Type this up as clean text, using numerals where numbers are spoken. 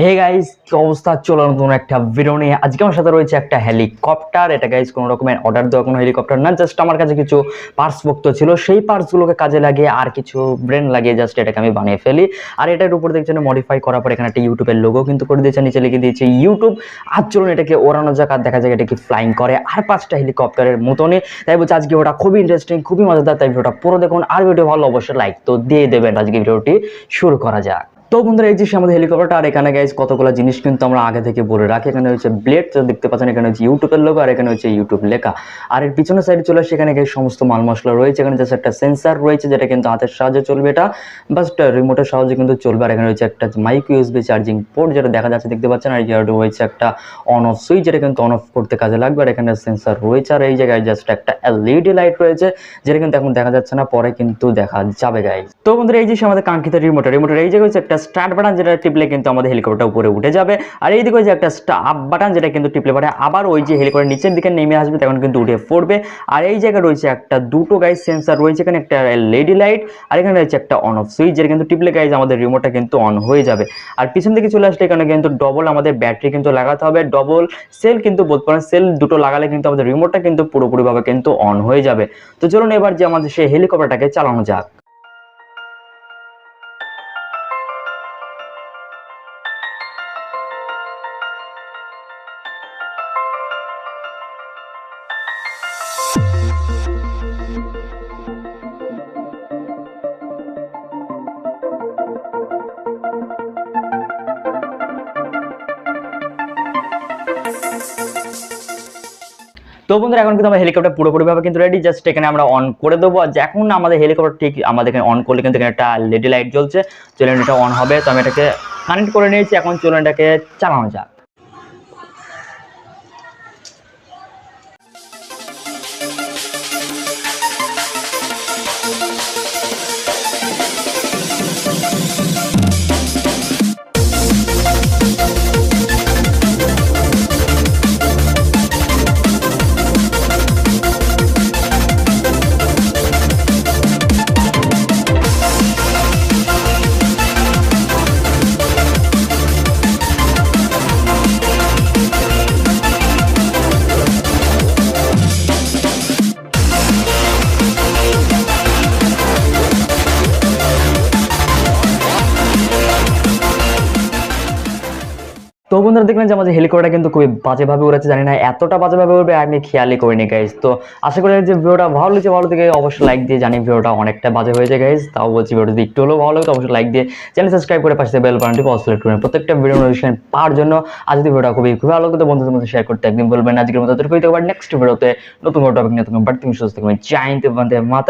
Hey guys, কি অবস্থা? চলো নতুন একটা ভিডিও নিয়ে আজকে আমার সাথে রয়েছে একটা হেলিকপ্টার। এটা গাইস কোনো রকমের অর্ডার দেওয়া কোনো হেলিকপ্টার না, জাস্ট আমার কাছে কিছু পার্টস ভুক্ত ছিল, সেই পার্টসগুলোকে কাজে লাগিয়ে আর কিছু ব্রেন লাগিয়ে জাস্ট এটাকে আমি বানিয়ে ফেলি। আর এটার উপর দেখছেন মডিফাই করার পর এখানে একটা ইউটিউবের লোগো কিন্তু করে দিয়েছে, নিচে লিখে দিয়েছে ইউটিউব। আর চলুন এটাকে ওড়ানো যাক আর দেখা যাক এটা কি ফ্লাইং করে আর পাঁচটা হেলিকপ্টারের মতনই। তাই বলছি আজকে ওটা খুবই ইন্টারেস্টিং, খুবই মজাদার, তাই ভিডিওটা পুরো দেখুন। আর ভিডিও ভালো অবশ্যই লাইক তো দিয়ে দেবেন। আজকে ভিডিওটি শুরু করা যাক। তো বন্ধুরা, এই যে আমাদের হেলিকপ্টারটা, আর এখানে গাইজ কতগুলো জিনিস কিন্তু আমরা আগে থেকে বলে রাখি। এখানে হচ্ছে ব্লেড দেখতে পাচ্ছেন, এখানে হচ্ছে ইউটিউবের লোগো, আর এখানে হচ্ছে ইউটিউব লেখা। আর এর পিছনের সাইডে চলে আসছে, এখানে গাইজ সমস্ত মাল মশলা রয়েছে। এখানে জাস্ট একটা সেন্সার রয়েছে যেটা কিন্তু হাতের সাহায্যে চলবে, এটা বাস্ট রিমোটের সাহায্যে কিন্তু চলবে। আর এখানে রয়েছে একটা মাইক ইউএসবি চার্জিং পোর্ট যেটা দেখা যাচ্ছে, দেখতে পাচ্ছেন। আর এখানে রয়েছে একটা অন অফ সুইচ যেটা কিন্তু অন অফ করতে কাজে লাগবে। আর এখানে সেন্সার রয়েছে। আর এই জায়গায় জাস্ট একটা এলইডি লাইট রয়েছে যেটা কিন্তু এখন দেখা যাচ্ছে না, পরে কিন্তু দেখা যাবে গাইজ। তো বন্ধুরা, এই যে আমাদের কাঙ্ক্ষিত রিমোটের এই জায়গায় হচ্ছে একটা স্টার্ট বাটন যেটা টিপলে কিন্তু আমাদের হেলিকপ্টার উপরে উঠে যাবে। আর এইদিকে যে একটা আপ বাটন যেটা কিন্তু টিপলে পরে আবার ওই যে হেলিকপ্টার নিচের দিকে নেমে আসবে, তখন কিন্তু উঠে পড়বে। আর এই জায়গায় রয়েছে একটা দুটো গাইজ সেন্সার রয়েছে, এখানে একটা এলইডি লাইট, আর এখানে রয়েছে একটা অন অফ সুইচ যেটা কিন্তু টিপলে গাইজ আমাদের রিমোটটা কিন্তু অন হয়ে যাবে। আর পিছন দিকে চলে আসলে এখানে কিন্তু ডবল আমাদের ব্যাটারি কিন্তু লাগাতে হবে, ডবল সেল কিন্তু বলতে পারেন, সেল দুটো লাগালে কিন্তু আমাদের রিমোটটা কিন্তু পুরোপুরিভাবে কিন্তু অন হয়ে যাবে। তো চলুন এবার যে আমাদের সেই হেলিকপ্টারটাকে চালানো যাক। তো বন্ধুরা, এখন কিন্তু আমার হেলিকপ্টার পুরোপুরিভাবে কিন্তু রেডি, জাস্ট এখানে আমরা অন করে দেবো। আর এখন আমাদের হেলিকপ্টার ঠিক আমাদের এখানে অন করলে কিন্তু এখানে একটা এলইডি লাইট জ্বলছে, চলুন এটা অন হবে। তো আমি এটাকে কানেক্ট করে নিয়েছি, এখন চলুন এটাকে চালানো যাক। তো বন্ধুরা, দেখলেন যে আমাদের হেলিকপ্টারটা কিন্তু খুবই বাজেভাবে উড়েছে, জানি না এতটা বাজেভাবে উড়বে আমি খেয়ালই করিনি গাইজ। তো আশা করি যে ভিডিওটা ভালো লেগেছে, ভালো থেকে অবশ্যই লাইক দিয়ে, জানি ভিডিওটা অনেকটা বাজে হয়েছে গাইজ, তাও বলছি ভিডিও যদি একটু হলেও ভালো লাগে তো অবশ্যই লাইক দিয়ে চ্যানেল সাবস্ক্রাইব করে পাশে বেল বাটনটি অল সিলেক্ট করবেন প্রত্যেকটা ভিডিও নোটিফিকেশন পাওয়ার জন্য। আজ যদি ভিডিওটা খুবই ভালো লাগে তো বন্ধুদের মধ্যে শেয়ার করতে একদিন বলবেন। আজকের মতো নেক্সট ভিডিওতে নতুন টপিক নিয়ে, তখন বাড়তি সুস্থ থাকবেন। জয় হিন্দ, বন্দে মাতরম।